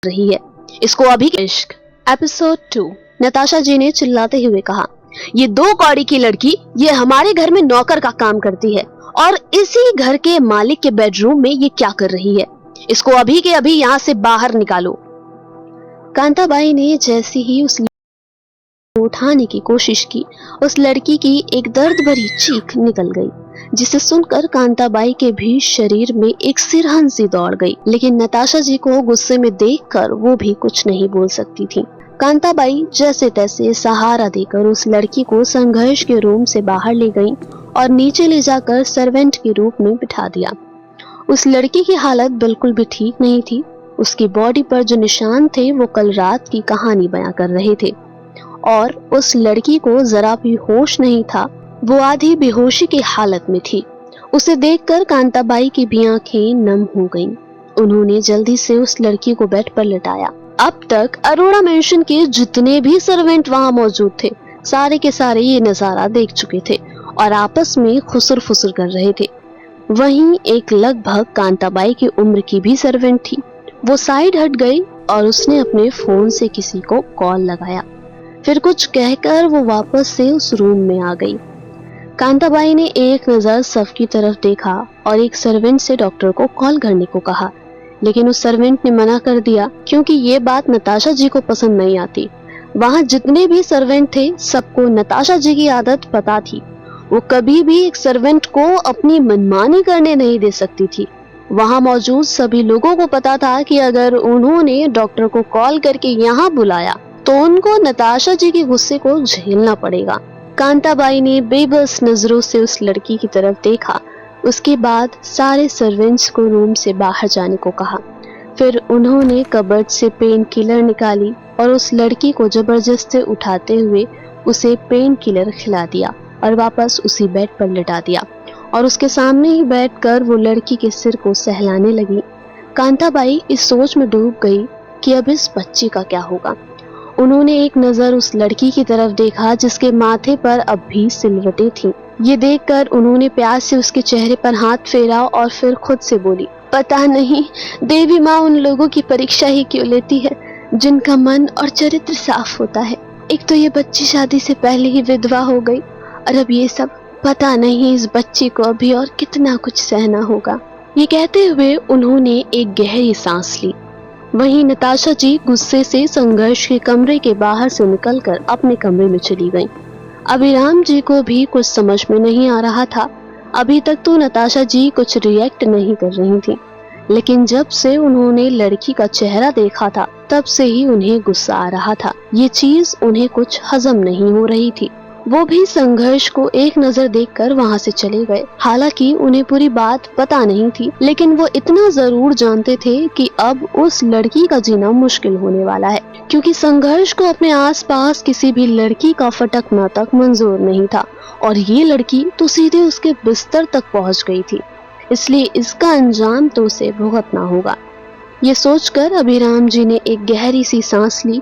रही है, इसको अभी इश्क। एपिसोड 2। नताशा जी ने चिल्लाते हुए कहा, ये 2 कौड़ी की लड़की ये हमारे घर में नौकर का काम करती है और इसी घर के मालिक के बेडरूम में ये क्या कर रही है, इसको अभी के अभी यहाँ से बाहर निकालो। कांताबाई ने जैसे ही उस उठाने की कोशिश की, उस लड़की की एक दर्द भरी चीख निकल गई, जिसे सुनकर कांताबाई के भी शरीर में एक सिरहन सी दौड़ गई। लेकिन नताशा जी को गुस्से में देखकर वो भी कुछ नहीं बोल सकती थी। कांताबाई जैसे तैसे सहारा देकर उस लड़की को संघर्ष के रूम से बाहर ले गई और नीचे ले जाकर सर्वेंट के रूप में बिठा दिया। उस लड़की की हालत बिल्कुल भी ठीक नहीं थी। उसकी बॉडी पर जो निशान थे वो कल रात की कहानी बयां कर रहे थे और उस लड़की को जरा भी होश नहीं था। वो आधी बेहोशी की हालत में थी। उसे देखकर कांताबाई की भी आंखें नम हो गईं। उन्होंने जल्दी से उस लड़की को बेड पर लिटाया। अब तक अरोड़ा मेंशन के जितने भी सर्वेंट वहां मौजूद थे, सारे के सारे ये नजारा देख चुके थे और आपस में खुसर फुसर कर रहे थे। वहीं एक लगभग कांताबाई की उम्र की भी सर्वेंट थी। वो साइड हट गई और उसने अपने फोन से किसी को कॉल लगाया। फिर कुछ कहकर वो वापस से उस रूम में आ गई। कांताबाई ने एक नजर सब की तरफ देखा और एक सर्वेंट से डॉक्टर को कॉल करने को कहा, लेकिन उस सर्वेंट ने मना कर दिया क्योंकि ये बात नताशा जी को पसंद नहीं आती। वहां जितने भी सर्वेंट थे सबको नताशा जी की आदत पता थी। वो कभी भी एक सर्वेंट को अपनी मनमानी करने नहीं दे सकती थी। वहां मौजूद सभी लोगों को पता था कि अगर उन्होंने डॉक्टर को कॉल करके यहाँ बुलाया तो उनको नताशा जी के गुस्से को झेलना पड़ेगा। कांताबाई ने बेबस नजरों से उस लड़की की तरफ देखा। उसके बाद सारे सर्वेंट्स को रूम से बाहर जाने को कहा। फिर उन्होंने कबर्ड से पेन किलर निकाली और उस लड़की को जबरदस्ती उठाते हुए उसे पेन किलर खिला दिया और वापस उसी बेड पर लिटा दिया और उसके सामने ही बैठकर वो लड़की के सिर को सहलाने लगी। कांताबाई इस सोच में डूब गई कि अब इस बच्ची का क्या होगा। उन्होंने एक नजर उस लड़की की तरफ देखा जिसके माथे पर अब भी सिलवटें थीं। ये देखकर उन्होंने प्यार से उसके चेहरे पर हाथ फेरा और फिर खुद से बोली, पता नहीं देवी माँ उन लोगों की परीक्षा ही क्यों लेती है जिनका मन और चरित्र साफ होता है। एक तो ये बच्ची शादी से पहले ही विधवा हो गई और अब ये सब। पता नहीं इस बच्ची को अभी और कितना कुछ सहना होगा। ये कहते हुए उन्होंने एक गहरी सांस ली। वहीं नताशा जी गुस्से से संघर्ष के कमरे के बाहर से निकलकर अपने कमरे में चली गईं। अभिराम जी को भी कुछ समझ में नहीं आ रहा था। अभी तक तो नताशा जी कुछ रिएक्ट नहीं कर रही थी, लेकिन जब से उन्होंने लड़की का चेहरा देखा था तब से ही उन्हें गुस्सा आ रहा था। ये चीज उन्हें कुछ हजम नहीं हो रही थी। वो भी संघर्ष को एक नजर देखकर वहां से चले गए। हालांकि उन्हें पूरी बात पता नहीं थी, लेकिन वो इतना जरूर जानते थे कि अब उस लड़की का जीना मुश्किल होने वाला है, क्योंकि संघर्ष को अपने आसपास किसी भी लड़की का फटकना तक मंजूर नहीं था और ये लड़की तो सीधे उसके बिस्तर तक पहुंच गई थी। इसलिए इसका अंजाम तो उसे भुगतना होगा। ये सोचकर अभिराम जी ने एक गहरी सी सांस ली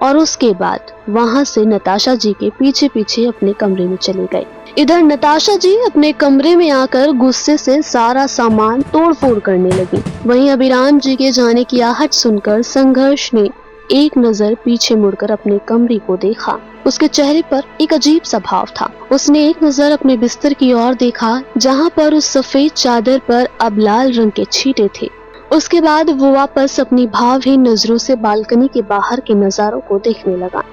और उसके बाद वहां से नताशा जी के पीछे पीछे अपने कमरे में चले गए। इधर नताशा जी अपने कमरे में आकर गुस्से से सारा सामान तोड़फोड़ करने लगी। वहीं अभिराम जी के जाने की आहट सुनकर संघर्ष ने एक नजर पीछे मुड़कर अपने कमरे को देखा। उसके चेहरे पर एक अजीब सा भाव था। उसने एक नजर अपने बिस्तर की ओर देखा जहां पर उस सफेद चादर पर अब लाल रंग के छींटे थे। उसके बाद वो वापस अपनी भावहीन नजरों से बालकनी के बाहर के नजारों को देखने लगा।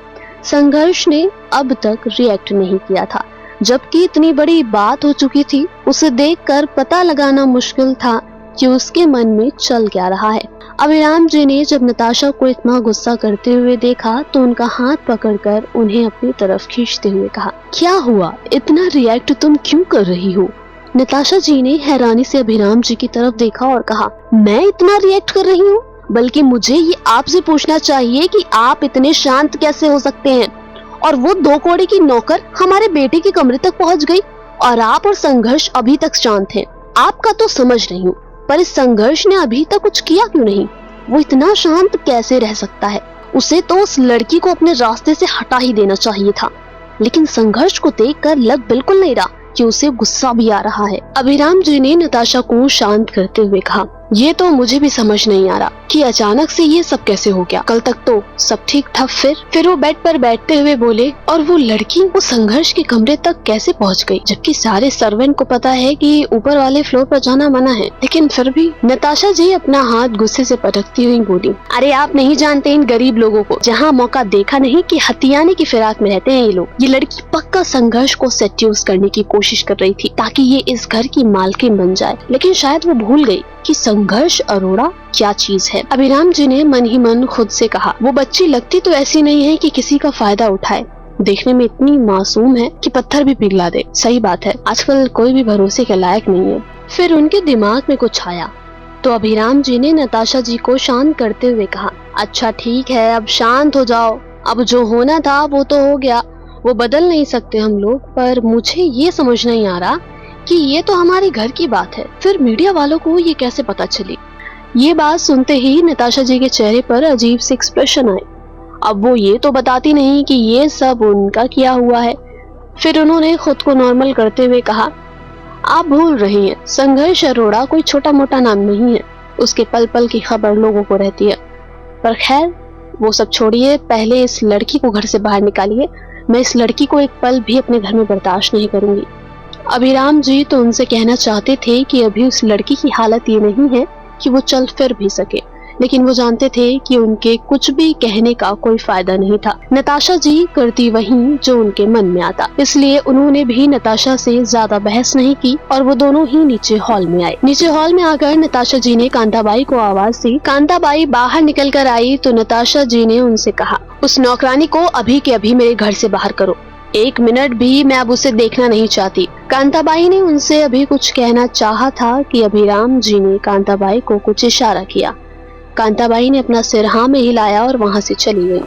संघर्ष ने अब तक रिएक्ट नहीं किया था, जबकि इतनी बड़ी बात हो चुकी थी। उसे देखकर पता लगाना मुश्किल था कि उसके मन में चल क्या रहा है। अभिराम जी ने जब नताशा को इतना गुस्सा करते हुए देखा तो उनका हाथ पकड़कर उन्हें अपनी तरफ खींचते हुए कहा, क्या हुआ, इतना रिएक्ट तुम क्यों कर रही हो? नताशा जी ने हैरानी से अभिराम जी की तरफ देखा और कहा, मैं इतना रिएक्ट कर रही हूँ? बल्कि मुझे ये आपसे पूछना चाहिए कि आप इतने शांत कैसे हो सकते हैं? और वो 2 कौड़ी की नौकर हमारे बेटे के कमरे तक पहुँच गई और आप और संघर्ष अभी तक शांत हैं। आपका तो समझ रही हूँ, पर इस संघर्ष ने अभी तक कुछ किया क्यों नहीं? वो इतना शांत कैसे रह सकता है? उसे तो उस लड़की को अपने रास्ते से हटा ही देना चाहिए था। लेकिन संघर्ष को देखकर लग बिल्कुल नहीं रहा कि उसे गुस्सा भी आ रहा है। अभिराम जी ने नताशा को शांत करते हुए कहा, ये तो मुझे भी समझ नहीं आ रहा कि अचानक से ये सब कैसे हो गया। कल तक तो सब ठीक था। फिर वो बेड पर बैठते हुए बोले, और वो लड़की उस संघर्ष के कमरे तक कैसे पहुंच गई, जबकि सारे सर्वेंट को पता है कि ऊपर वाले फ्लोर पर जाना मना है। लेकिन फिर भी नताशा जी अपना हाथ गुस्से से पटकती हुई बोली, अरे आप नहीं जानते इन गरीब लोगों को, जहाँ मौका देखा नहीं कि हथियाने की फिराक में रहते हैं ये लोग। ये लड़की पक्का संघर्ष को सेड्यूस करने की कोशिश कर रही थी ताकि ये इस घर की मालकिन बन जाए, लेकिन शायद वो भूल गई कि संघर्ष अरोड़ा क्या चीज है। अभिराम जी ने मन ही मन खुद से कहा, वो बच्ची लगती तो ऐसी नहीं है कि किसी का फायदा उठाए, देखने में इतनी मासूम है कि पत्थर भी पिघला दे। सही बात है, आजकल कोई भी भरोसे के लायक नहीं है। फिर उनके दिमाग में कुछ आया तो अभिराम जी ने नताशा जी को शांत करते हुए कहा, अच्छा ठीक है, अब शांत हो जाओ। अब जो होना था वो तो हो गया, वो बदल नहीं सकते हम लोग, पर मुझे ये समझ नहीं आ रहा कि ये तो हमारे घर की बात है, फिर मीडिया वालों को ये कैसे पता चली। ये बात सुनते ही नताशा जी के चेहरे पर अजीब से एक्सप्रेशन आए। अब वो ये तो बताती नहीं कि ये सब उनका किया हुआ है। फिर उन्होंने खुद को नॉर्मल करते हुए कहा, आप भूल रही हैं, संघर्ष अरोड़ा कोई छोटा मोटा नाम नहीं है, उसके पल पल की खबर लोगों को रहती है। पर खैर वो सब छोड़िए, पहले इस लड़की को घर से बाहर निकालिए। मैं इस लड़की को एक पल भी अपने घर में बर्दाश्त नहीं करूंगी। अभिराम जी तो उनसे कहना चाहते थे कि अभी उस लड़की की हालत ये नहीं है कि वो चल फिर भी सके, लेकिन वो जानते थे कि उनके कुछ भी कहने का कोई फायदा नहीं था। नताशा जी करती वही जो उनके मन में आता, इसलिए उन्होंने भी नताशा से ज्यादा बहस नहीं की और वो दोनों ही नीचे हॉल में आए। नीचे हॉल में आकर नताशा जी ने कांताबाई को आवाज दी। कांताबाई बाहर निकल कर आई तो नताशा जी ने उनसे कहा, उस नौकरानी को अभी के अभी मेरे घर से बाहर करो, 1 मिनट भी मैं अब उसे देखना नहीं चाहती। कांताबाई ने उनसे अभी कुछ कहना चाहा था कि अभिराम जी ने कांताबाई को कुछ इशारा किया। कांताबाई ने अपना सिर हाँ में हिलाया और वहाँ से चली गई।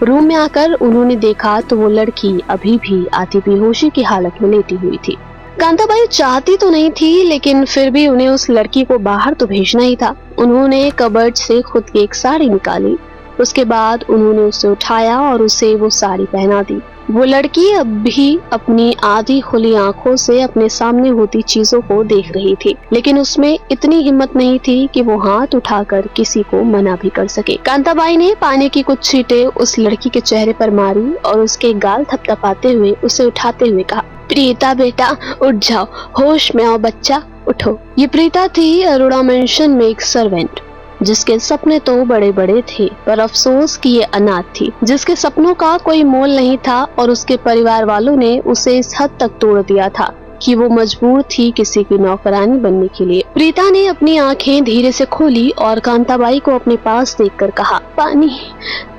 रूम में आकर उन्होंने देखा तो वो लड़की अभी भी आधी बेहोशी की हालत में लेटी हुई थी। कांताबाई चाहती तो नहीं थी, लेकिन फिर भी उन्हें उस लड़की को बाहर तो भेजना ही था। उन्होंने कबर्ड से खुद की एक साड़ी निकाली, उसके बाद उन्होंने उसे उठाया और उसे वो साड़ी पहना दी। वो लड़की अब भी अपनी आधी खुली आंखों से अपने सामने होती चीजों को देख रही थी, लेकिन उसमें इतनी हिम्मत नहीं थी कि वो हाथ उठाकर किसी को मना भी कर सके। कांताबाई ने पानी की कुछ छींटे उस लड़की के चेहरे पर मारी और उसके गाल थपथपाते हुए उसे उठाते हुए कहा, प्रीता बेटा उठ जाओ, होश में आओ बच्चा, उठो। ये प्रीता थी अरोड़ा मेंशन में एक सर्वेंट, जिसके सपने तो बड़े बड़े थे, पर अफसोस कि ये अनाथ थी, जिसके सपनों का कोई मोल नहीं था और उसके परिवार वालों ने उसे इस हद तक तोड़ दिया था कि वो मजबूर थी किसी की नौकरानी बनने के लिए। प्रीता ने अपनी आंखें धीरे से खोली और कांताबाई को अपने पास देखकर कहा, पानी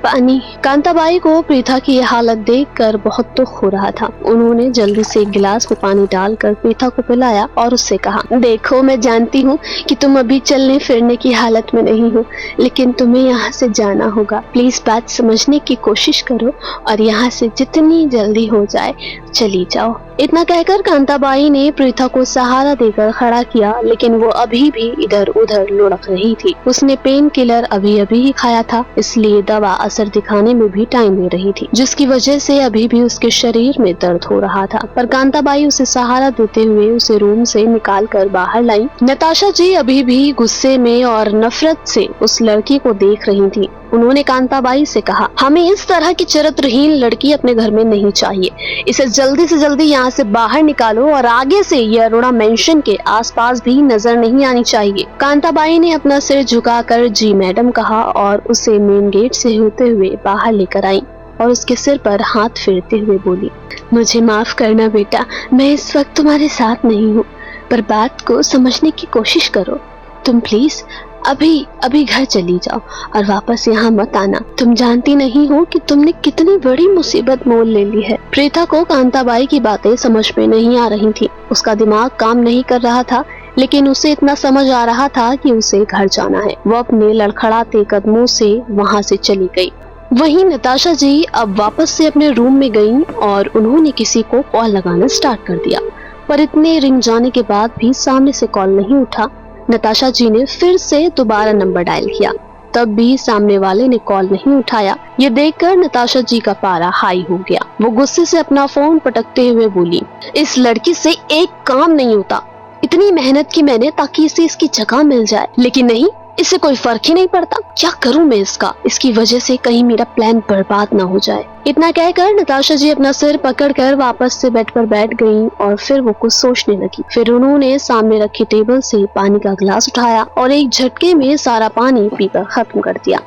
पानी। कांताबाई को प्रीता की यह हालत देखकर बहुत दुख हो रहा था। उन्होंने जल्दी से एक गिलास में पानी डालकर प्रीता को पिलाया और उससे कहा, देखो मैं जानती हूँ कि तुम अभी चलने फिरने की हालत में नहीं हो, लेकिन तुम्हें यहाँ से जाना होगा। प्लीज बात समझने की कोशिश करो और यहाँ से जितनी जल्दी हो जाए चली जाओ। इतना कहकर कांताबाई ने प्रीता को सहारा देकर खड़ा किया, लेकिन वो अभी भी इधर उधर लुढ़क रही थी। उसने पेन किलर अभी अभी ही खाया था, इसलिए दवा असर दिखाने में भी टाइम ले रही थी, जिसकी वजह से अभी भी उसके शरीर में दर्द हो रहा था। पर कांताबाई उसे सहारा देते हुए उसे रूम से निकाल कर बाहर लाई। नताशा जी अभी भी गुस्से में और नफरत से उस लड़की को देख रही थी। उन्होंने कांताबाई से कहा, हमें इस तरह की चरित्रहीन लड़की अपने घर में नहीं चाहिए। इसे जल्दी से जल्दी यहाँ से बाहर निकालो और आगे से ये अरोड़ा मेंशन के आसपास भी नजर नहीं आनी चाहिए। कांताबाई ने अपना सिर झुकाकर जी मैडम कहा और उसे मेन गेट से होते हुए बाहर लेकर आई और उसके सिर पर हाथ फेरते हुए बोली, मुझे माफ करना बेटा, मैं इस वक्त तुम्हारे साथ नहीं हूँ, पर बात को समझने की कोशिश करो। तुम प्लीज अभी घर चली जाओ और वापस यहाँ मत आना। तुम जानती नहीं हो कि तुमने कितनी बड़ी मुसीबत मोल ले ली है। प्रीता को कांताबाई की बातें समझ में नहीं आ रही थी। उसका दिमाग काम नहीं कर रहा था, लेकिन उसे इतना समझ आ रहा था कि उसे घर जाना है। वो अपने लड़खड़ाते कदमों से वहाँ से चली गई। वहीं नताशा जी अब वापस से अपने रूम में गईं और उन्होंने किसी को कॉल लगाना स्टार्ट कर दिया, पर इतने रिंग जाने के बाद भी सामने से कॉल नहीं उठा। नताशा जी ने फिर से दोबारा नंबर डायल किया, तब भी सामने वाले ने कॉल नहीं उठाया। ये देखकर नताशा जी का पारा हाई हो गया। वो गुस्से से अपना फोन पटकते हुए बोली, इस लड़की से एक काम नहीं होता, इतनी मेहनत की मैंने ताकि इसे इसकी जगह मिल जाए, लेकिन नहीं, इससे कोई फर्क ही नहीं पड़ता। क्या करूं मैं इसकी वजह से कहीं मेरा प्लान बर्बाद ना हो जाए। इतना कहकर नताशा जी अपना सिर पकड़कर वापस से बेड पर बैठ गईं और फिर वो कुछ सोचने लगी। फिर उन्होंने सामने रखी टेबल से पानी का गिलास उठाया और एक झटके में सारा पानी पीकर खत्म कर दिया।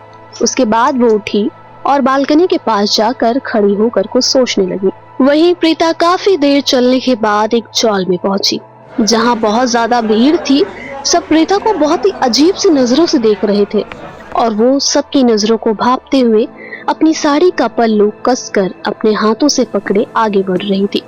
उसके बाद वो उठी और बालकनी के पास जाकर खड़ी होकर कुछ सोचने लगी। वहीं प्रीता काफी देर चलने के बाद एक चौल में पहुंची, जहां बहुत ज्यादा भीड़ थी। सब प्रीता को बहुत ही अजीब सी नजरों से देख रहे थे और वो सबकी नजरों को भांपते हुए अपनी साड़ी का पल्लू कसकर अपने हाथों से पकड़े आगे बढ़ रही थी।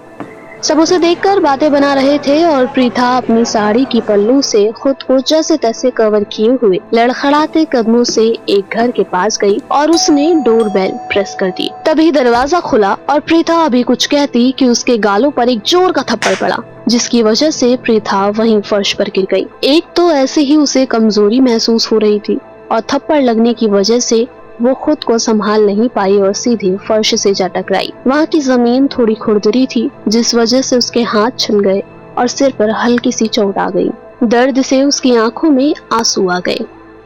सब उसे देखकर बातें बना रहे थे और प्रीता अपनी साड़ी की पल्लू से खुद को जैसे तैसे कवर किए हुए लड़खड़ाते कदमों से एक घर के पास गई और उसने डोरबेल प्रेस कर दी। तभी दरवाजा खुला और प्रीता अभी कुछ कहती कि उसके गालों पर एक जोर का थप्पड़ पड़ा, जिसकी वजह से प्रीता वहीं फर्श पर गिर गई। एक तो ऐसे ही उसे कमजोरी महसूस हो रही थी और थप्पड़ लगने की वजह से वो खुद को संभाल नहीं पाई और सीधे फर्श से जा टकराई। वहाँ की जमीन थोड़ी खुरदरी थी, जिस वजह से उसके हाथ छिल गए और सिर पर हल्की सी चोट आ गई। दर्द से उसकी आंखों में आंसू आ गए।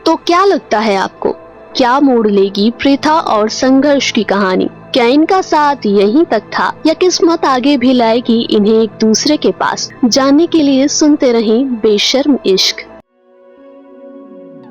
तो क्या लगता है आपको, क्या मोड़ लेगी प्रीता और संघर्ष की कहानी? क्या इनका साथ यहीं तक था या किस्मत आगे भी लाएगी इन्हें एक दूसरे के पास? जानने के लिए सुनते रहें बेशर्म इश्क।